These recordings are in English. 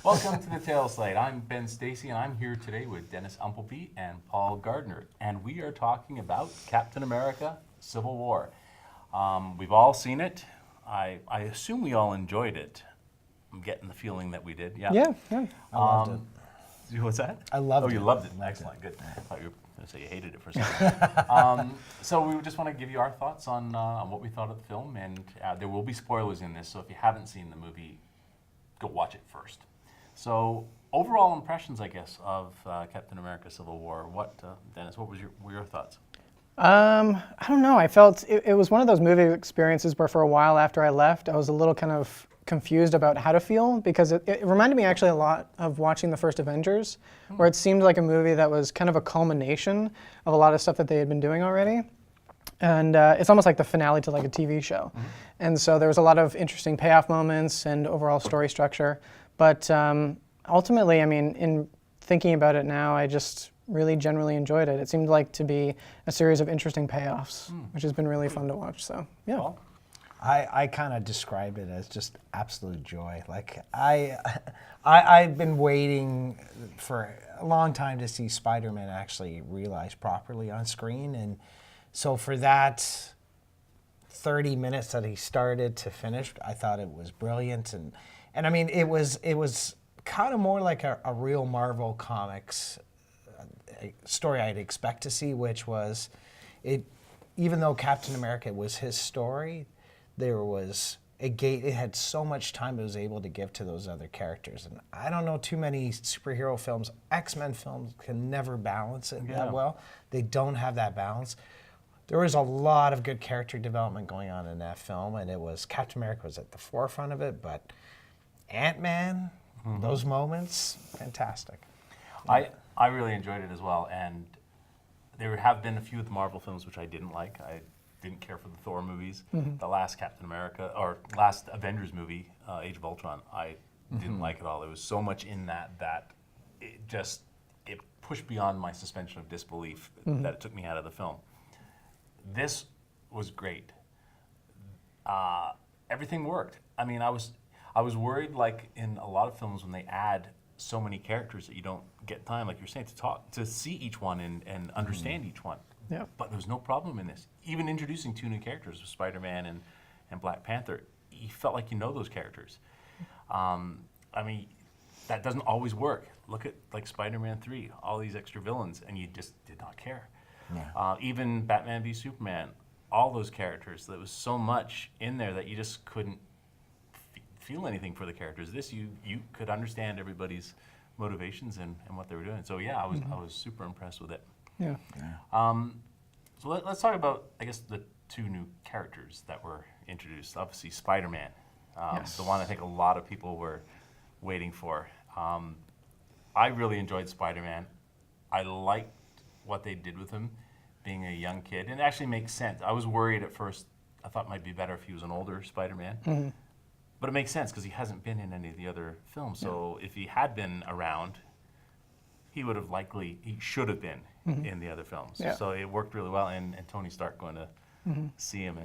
Welcome to the Tale Slate. I'm Ben Stacey, and I'm here today with Denis Umpleby and Paul Gardner, and we are talking about Captain America: Civil War. We've all seen it. I assume we all enjoyed it. I'm getting the feeling that we did. Yeah. Yeah. I loved it. What's that? I loved it. Oh, you it. loved it. Excellent. Good. I thought you were going to say you hated it for a second. So we just want to give you our thoughts on what we thought of the film, and there will be spoilers in this. So if you haven't seen the movie, go watch it first. So overall impressions, I guess, of Captain America: Civil War. What, Denis? What were your thoughts? I don't know. I felt it was one of those movie experiences where for a while after I left, I was a little kind of confused about how to feel, because it reminded me actually a lot of watching the first Avengers, where it seemed like a movie that was kind of a culmination of a lot of stuff that they had been doing already. And it's almost like the finale to like a TV show. And so there was a lot of interesting payoff moments and overall story structure. But ultimately, I mean, in thinking about it now, I just really generally enjoyed it. It seemed like to be a series of interesting payoffs, which has been really fun to watch. So, yeah. Well, I kind of described it as just absolute joy. Like I've been waiting for a long time to see Spider-Man actually realized properly on screen, and so for that 30 minutes that he started to finish, I thought it was brilliant, and I mean it was kind of more like a real Marvel Comics story I'd expect to see, which was it. Even though Captain America was his story, there was it had so much time it was able to give to those other characters. And I don't know too many superhero films. X-Men films can never balance it that well. They don't have that balance. There was a lot of good character development going on in that film, and it was Captain America was at the forefront of it, but Ant-Man, those moments, fantastic. I really enjoyed it as well, and there have been a few of the Marvel films which I didn't like. I didn't care for the Thor movies. The last Captain America, or last Avengers movie, Age of Ultron, I didn't like at all. There was so much in that it pushed beyond my suspension of disbelief that it took me out of the film. This was great. Everything worked. I mean, I was worried, like in a lot of films, when they add so many characters that you don't get time, like you're saying, to see each one and understand each one. Yeah. But there was no problem in this. Even introducing two new characters, Spider-Man and Black Panther, you felt like you know those characters. I mean, that doesn't always work. Look at like Spider-Man 3, all these extra villains, and you just did not care. Yeah. Even Batman v Superman, all those characters, there was so much in there that you just couldn't feel anything for the characters. This, you could understand everybody's motivations and what they were doing. So yeah, I was super impressed with it. Yeah. So let's talk about, I guess, the two new characters that were introduced. Obviously, Spider-Man, the one I think a lot of people were waiting for. I really enjoyed Spider-Man. I liked what they did with him, being a young kid, and it actually makes sense. I was worried at first. I thought it might be better if he was an older Spider-Man. But it makes sense because he hasn't been in any of the other films. So if he had been around, he should have been in the other films. Yeah. So it worked really well, and Tony Stark going to see him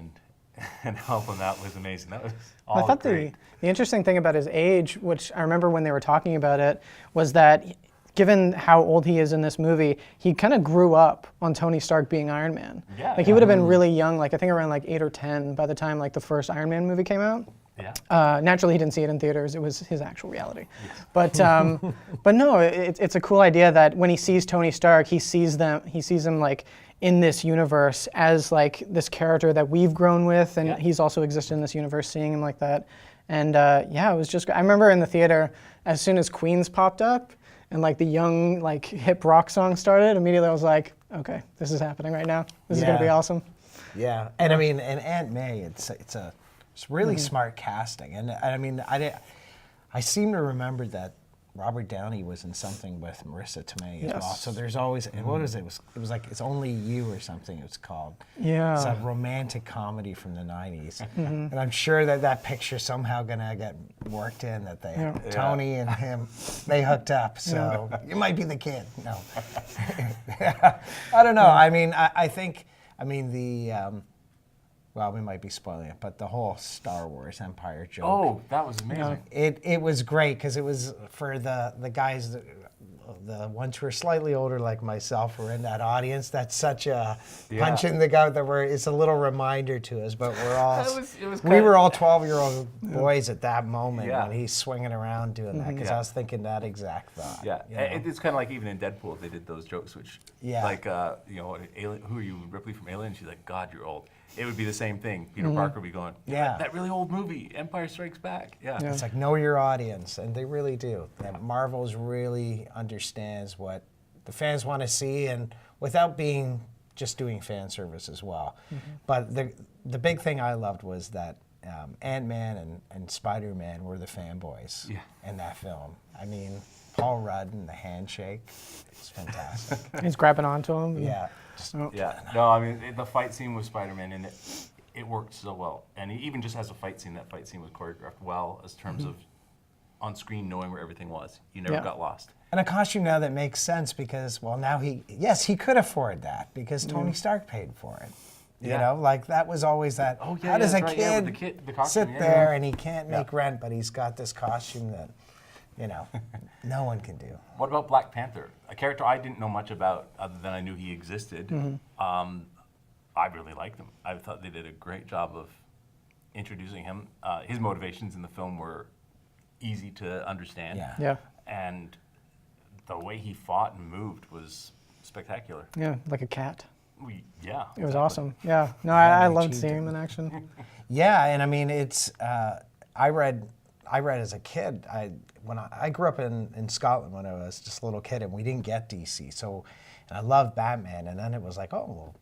and help him out was amazing. That was all I thought great. the interesting thing about his age, which I remember when they were talking about it, was that given how old he is in this movie, he kind of grew up on Tony Stark being Iron Man. Yeah, like he would have been really young, like I think around like 8 or 10 by the time like the first Iron Man movie came out. Yeah. Naturally, he didn't see it in theaters. It was his actual reality. Yes. But no, it's a cool idea that when he sees Tony Stark, he sees him like in this universe as like this character that we've grown with, and he's also existed in this universe, seeing him like that. And yeah, it was just. I remember in the theater, as soon as Queens popped up and like the young like hip rock song started, immediately I was like, okay, this is happening right now. This is gonna be awesome. Yeah, and I mean, and Aunt May, it's really smart casting, and I mean, I seem to remember that Robert Downey was in something with Marissa Tomei as well. So there's always, and what was it? It was like It's Only You or something. It was called. Yeah. It's a romantic comedy from the '90s, and I'm sure that picture somehow gonna get worked in that Tony and him they hooked up. So you might be the kid. No, I don't know. I mean, I think. I mean the. well, we might be spoiling it, but the whole Star Wars Empire joke. Oh, that was amazing. It was great because it was for the guys, the ones who are slightly older like myself were in that audience. That's such a punch in the gut that it's a little reminder to us. But we're all we were all 12-year-old boys at that moment when he's swinging around doing that because I was thinking that exact thought. Yeah, you know? it's kind of like even in Deadpool they did those jokes, which like you know, Alien, who are you, Ripley from Alien? She's like, God, you're old. It would be the same thing. Peter Parker would be going, that really old movie, Empire Strikes Back. Yeah. It's like, know your audience, and they really do. And Marvel's really understands what the fans want to see, and without being just doing fan service as well. But the big thing I loved was that Ant-Man and Spider-Man were the fanboys in that film. I mean, Paul Rudd and the handshake, it's fantastic. He's grabbing onto him. Yeah. Yeah, no, I mean, the fight scene with Spider-Man, and it worked so well. And even just as a fight scene, that fight scene was choreographed well as terms of on screen knowing where everything was. You never got lost. And a costume now that makes sense because, well, now he could afford that because Tony Stark paid for it. You know, like that was always that, how does a kid the costume, sit there and he can't make rent, but he's got this costume that, you know, no one can do. What about Black Panther? A character I didn't know much about other than I knew he existed. I really liked him. I thought they did a great job of introducing him. His motivations in the film were easy to understand. Yeah. And the way he fought and moved was spectacular. Yeah, like a cat. It was awesome. Yeah. No, I loved seeing him in action. Yeah, and I mean, it's, I read as a kid, when I grew up in Scotland when I was just a little kid, and we didn't get DC. So, and I loved Batman, and then it was like, oh, well,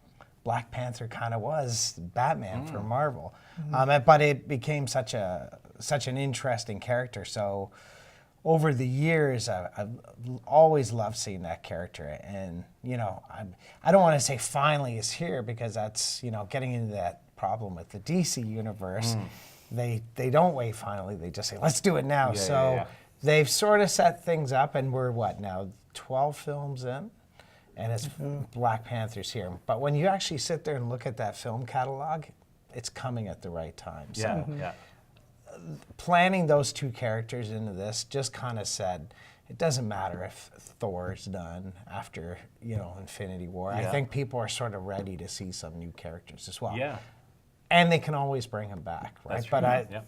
Black Panther kind of was Batman for Marvel, but it became such an interesting character. So, over the years, I've always loved seeing that character, and you know, I don't want to say finally is here because that's, you know, getting into that problem with the DC universe. They don't wait finally, they just say, let's do it now. They've sort of set things up, and we're what now, 12 films in? And it's Black Panther's here. But when you actually sit there and look at that film catalog, it's coming at the right time. So planning those two characters into this just kind of said, it doesn't matter if Thor's done after, you know, Infinity War. I think people are sort of ready to see some new characters as well. Yeah. And they can always bring him back, right? That's But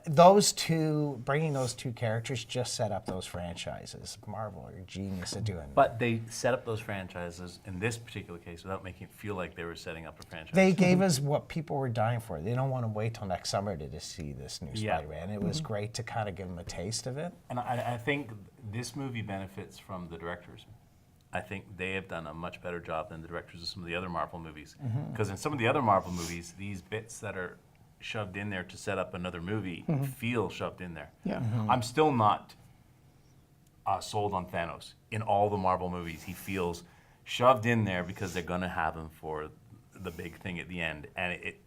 those two, bringing those two characters just set up those franchises. Marvel are genius at doing that. But they set up those franchises in this particular case without making it feel like they were setting up a franchise. They gave us what people were dying for. They don't want to wait till next summer to just see this new Yeah. Spider-Man. It was great to kind of give them a taste of it. And I think this movie benefits from the directors. I think they have done a much better job than the directors of some of the other Marvel movies. Because in some of the other Marvel movies, these bits that are shoved in there to set up another movie feel shoved in there. Yeah. I'm still not sold on Thanos. In all the Marvel movies, he feels shoved in there because they're going to have him for the big thing at the end. And it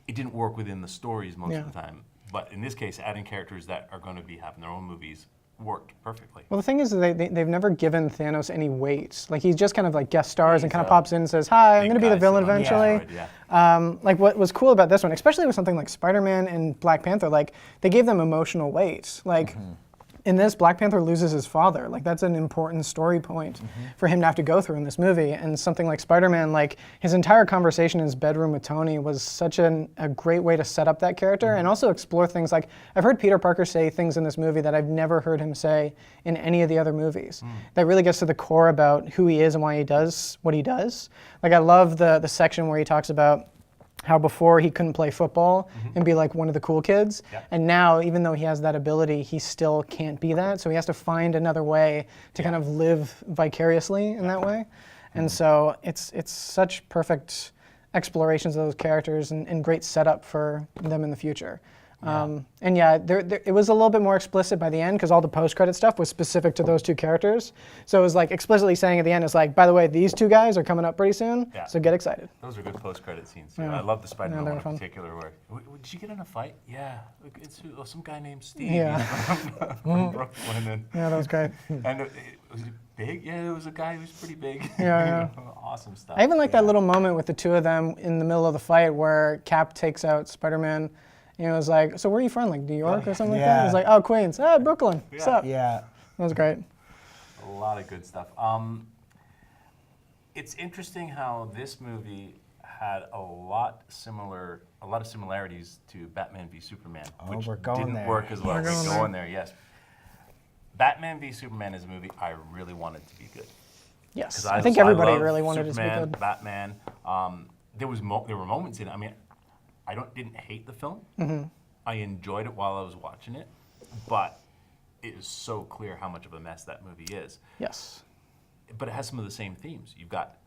didn't work within the stories most of the time. But in this case, adding characters that are going to be having their own movies worked perfectly. Well, the thing is that they've never given Thanos any weight. Like, he's just kind of like guest stars and kind of pops in and says, hi, I'm going to be the villain eventually. Like, what was cool about this one, especially with something like Spider-Man and Black Panther, like, they gave them emotional weight. Like, in this, Black Panther loses his father. Like, that's an important story point for him to have to go through in this movie. And something like Spider-Man, like, his entire conversation in his bedroom with Tony was such a great way to set up that character and also explore things like, I've heard Peter Parker say things in this movie that I've never heard him say in any of the other movies. That really gets to the core about who he is and why he does what he does. Like, I love the section where he talks about how before he couldn't play football and be like one of the cool kids. And now, even though he has that ability, he still can't be that. So he has to find another way to kind of live vicariously in that way. And so it's such perfect explorations of those characters and great setup for them in the future. And it was a little bit more explicit by the end because all the post-credit stuff was specific to those two characters. So it was like explicitly saying at the end, it's like, by the way, these two guys are coming up pretty soon, so get excited. Those are good post-credit scenes too. I love the Spider-Man one in particular where, did you get in a fight? Yeah, it's some guy named Steve. Yeah. From Brooklyn. Yeah, that was great. And Was he big? Yeah, it was a guy who was pretty big. Yeah, Awesome stuff. I even like that little moment with the two of them in the middle of the fight where Cap takes out Spider-Man. And it was like, so where are you from? Like New York or something like that? It was like, oh, Queens. Ah, Brooklyn. What's up? Yeah. That was great. A lot of good stuff. It's interesting how this movie had a lot of similarities to Batman v Superman, which we're going didn't there. work as well. We're We're going going there, yes. Batman v Superman is a movie I really wanted to be good. Yes. 'Cause I think everybody love really wanted Superman, it to be good. Batman. There were moments in it. I mean, I didn't hate the film. I enjoyed it while I was watching it, but it is so clear how much of a mess that movie is. Yes. But it has some of the same themes. You've got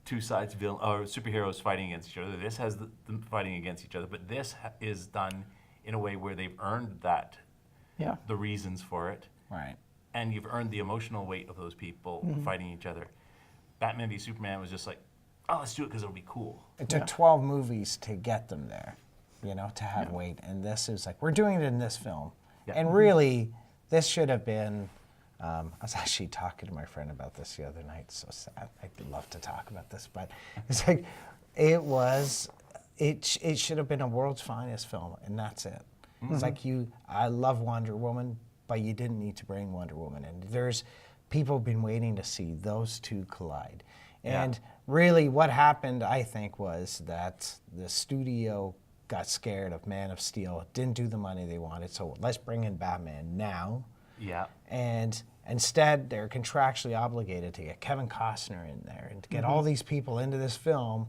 two sides, superheroes fighting against each other. This has them fighting against each other, but this is done in a way where they've earned the reasons for it. Right. And you've earned the emotional weight of those people fighting each other. Batman v Superman was just like, oh, let's do it because it'll be cool. It took 12 movies to get them there, to have weight. And this is like, we're doing it in this film. Yeah. And really, this should have been, I was actually talking to my friend about this the other night. So sad. I'd love to talk about this, but it's like, it should have been a world's finest film, and that's it. It's like I love Wonder Woman, but you didn't need to bring Wonder Woman in. There's people have been waiting to see those two collide. And really what happened, I think, was that the studio got scared of Man of Steel, didn't do the money they wanted, so let's bring in Batman now. Yeah. And instead, they're contractually obligated to get Kevin Costner in there and to get all these people into this film,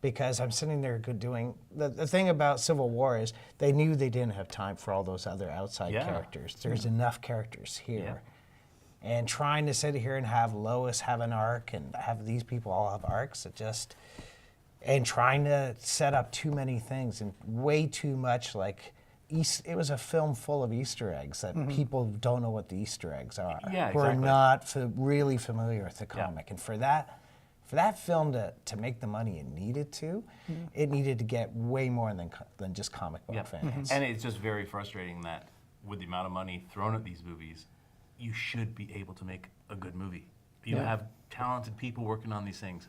because I'm sitting there doing, the thing about Civil War is they knew they didn't have time for all those other outside characters. There's enough characters here. Yeah. And trying to sit here and have Lois have an arc and have these people all have arcs, and trying to set up too many things and way too much like, it was a film full of Easter eggs that people don't know what the Easter eggs are. Yeah, who are exactly. not really familiar with the comic. And for that film to make the money it needed to, it needed to get way more than just comic book fans. And it's just very frustrating that with the amount of money thrown at these movies, you should be able to make a good movie. You have talented people working on these things.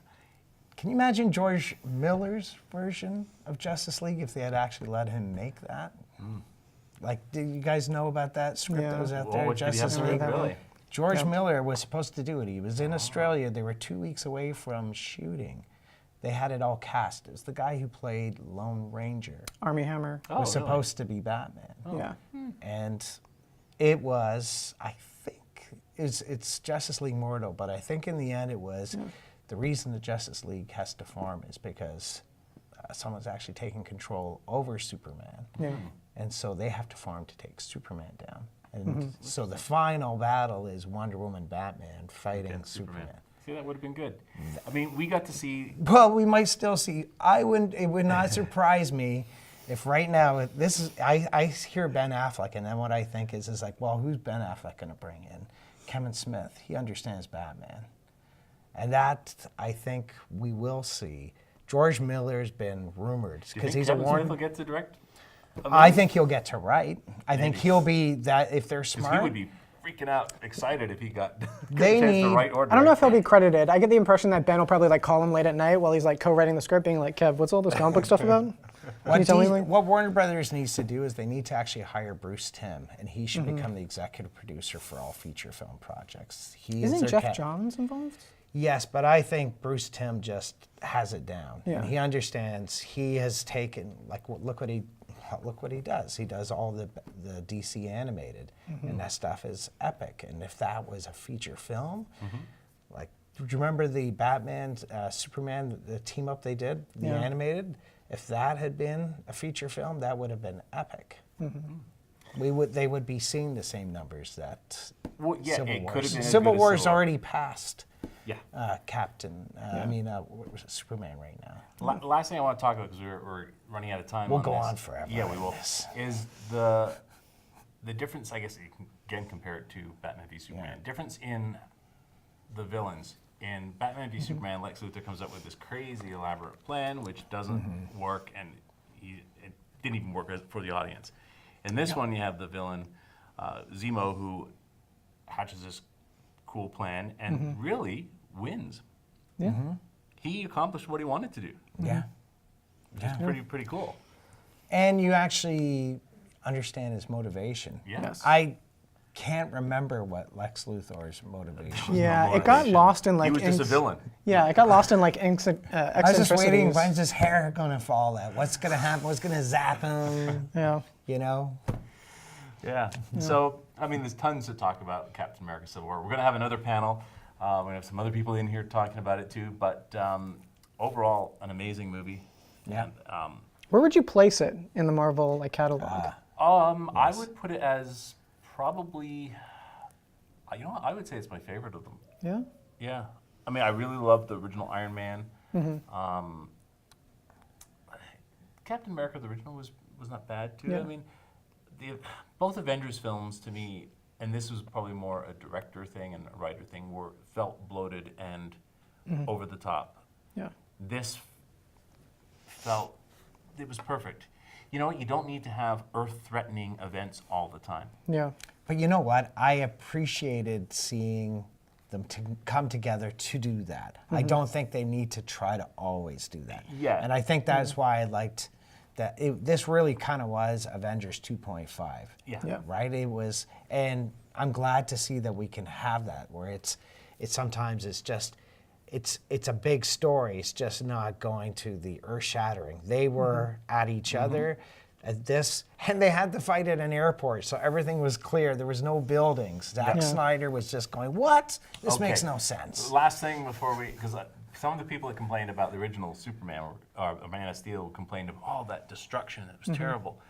Can you imagine George Miller's version of Justice League if they had actually let him make that? Like, did you guys know about that script that was out there, What did he have Justice to do, League? really? George Miller was supposed to do it. He was in Australia. They were 2 weeks away from shooting. They had it all cast. It was the guy who played Lone Ranger. Army Hammer. Was supposed to be Batman. Yeah. And it was, I think, it's Justice League Mortal, but I think in the end it was, the reason the Justice League has to form is because someone's actually taking control over Superman. Yeah. And so they have to form to take Superman down. And so the final battle is Wonder Woman, Batman fighting Against Superman. See, that would have been good. I mean, we got to see. Well, we might still see. It would not surprise me if right now I hear Ben Affleck, and then what I think is like, well, who's Ben Affleck going to bring in? Kevin Smith. He understands Batman, and that I think we will see. George Miller's been rumored because he's Kevin a Warner. Smith will get to direct? I think he'll get to write. I think he'll be that if they're Because smart. he would be freaking out, excited if he got They a chance need- to write or direct. I don't know if he'll be credited. I get the impression that Ben will probably like call him late at night while he's like co-writing the script, being like, "Kev, what's all this comic book stuff about? Can you tell me?" What Warner Brothers needs to do is they need to actually hire Bruce Timm, and he should become the executive producer for all feature film projects. He is Isn't their Jeff Johns involved? Yes, but I think Bruce Timm just has it down, Yeah. and he understands. He has taken look what he does. He does all the DC animated, and that stuff is epic. And if that was a feature film, like, do you remember the Batman, Superman, the team up they did, the animated? If that had been a feature film, that would have been epic. They would be seeing the same numbers that Well, yeah, Civil it War. could have been as Civil good as War's Civil War. already passed. Yeah. What was it, Superman right now. Last thing I want to talk about, because we're running out of time. We'll on go this. on forever Yeah, we on will. this. Is the difference? I guess you can again compare it to Batman v Superman. Difference in the villains. In Batman v Superman, Lex Luthor comes up with this crazy elaborate plan, which doesn't work, and it didn't even work for the audience. In this one, you have the villain Zemo, who hatches this cool plan and really wins. Yeah. He accomplished what he wanted to do. Yeah. It's pretty cool. And you actually understand his motivation. Yeah. Yes. I can't remember what Lex Luthor's motivation. Yeah, no it got motivation. lost in like. He was just a villain. Yeah, it got lost in like I was just waiting. eccentricities. When's his hair gonna fall out? What's gonna happen? What's gonna zap him? Yeah. You know. Yeah. So, I mean, there's tons to talk about Captain America Civil War. We're going to have another panel. We're going to have some other people in here talking about it too. But overall, an amazing movie. Yeah. And, Where would you place it in the Marvel like catalog? I would put it as probably, you know what, I would say it's my favorite of them. Yeah. Yeah. I mean, I really love the original Iron Man. Captain America, the original, was not bad too. Yeah. I mean, both Avengers films to me, and this was probably more a director thing and a writer thing, felt bloated and over the top. Yeah. This felt, it was perfect. You know what? You don't need to have earth-threatening events all the time. Yeah. But you know what? I appreciated seeing them to come together to do that. I don't think they need to try to always do that. Yeah. And I think that's why I liked that. This really kind of was Avengers 2.5. Yeah. Yeah. Right? It was, and I'm glad to see that we can have that where it's sometimes it's just, it's a big story. It's just not going to the earth-shattering. They were at each other at this, and they had to fight at an airport, so everything was clear. There was no buildings. Zack Snyder was just going, "What? This makes no sense." Last thing before because some of the people that complained about the original Superman or Man of Steel complained of all that destruction. It was terrible.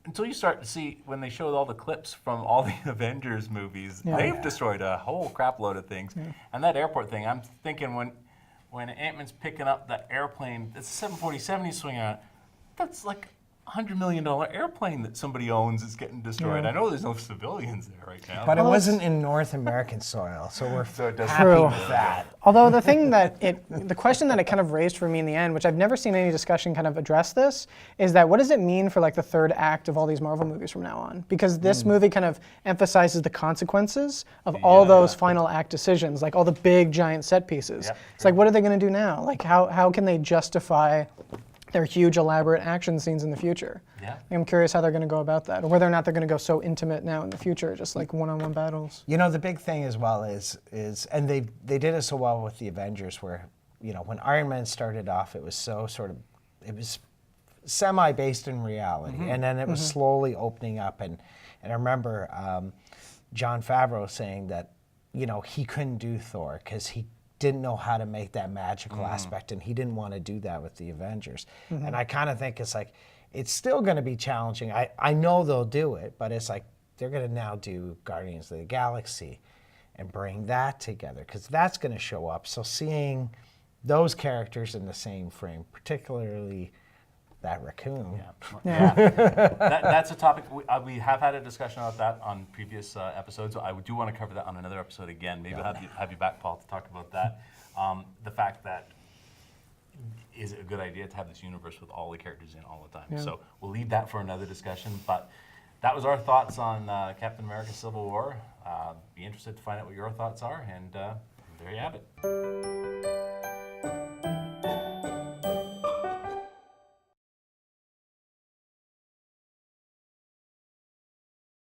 Until you start to see when they showed all the clips from all the Avengers movies, they've destroyed a whole crap load of things. And that airport thing, I'm thinking when Ant-Man's picking up that airplane, it's a 747 he's swinging on, that's like $100 million airplane that somebody owns is getting destroyed. I know there's no civilians there right now. But it wasn't in North American soil, so we're So it doesn't- happy True. with that. Although the thing that the question that it kind of raised for me in the end, which I've never seen any discussion kind of address this, is that what does it mean for like the third act of all these Marvel movies from now on? Because this movie kind of emphasizes the consequences of all those final act decisions, like all the big giant set pieces. Yep, It's like, what are they going to do now? Like, how can they justify their huge elaborate action scenes in the future? Yeah. I'm curious how they're going to go about that, or whether or not they're going to go so intimate now in the future, just like one-on-one battles. You know, the big thing as well is and they did it so well with the Avengers where, you know, when Iron Man started off, it was so sort of, it was semi-based in reality, and then it was slowly opening up, and I remember Jon Favreau saying that, you know, he couldn't do Thor because he didn't know how to make that magical aspect, and he didn't want to do that with the Avengers. And I kind of think it's like, it's still going to be challenging. I know they'll do it, but it's like they're going to now do Guardians of the Galaxy and bring that together because that's going to show up. So seeing those characters in the same frame, particularly that raccoon. That's a topic. We have had a discussion about that on previous episodes. I do want to cover that on another episode again. Maybe I'll have you back, Paul, to talk about that. The fact that is it a good idea to have this universe with all the characters in all the time? Yeah. So we'll leave that for another discussion. But that was our thoughts on Captain America: Civil War. Be interested to find out what your thoughts are, and there you have it.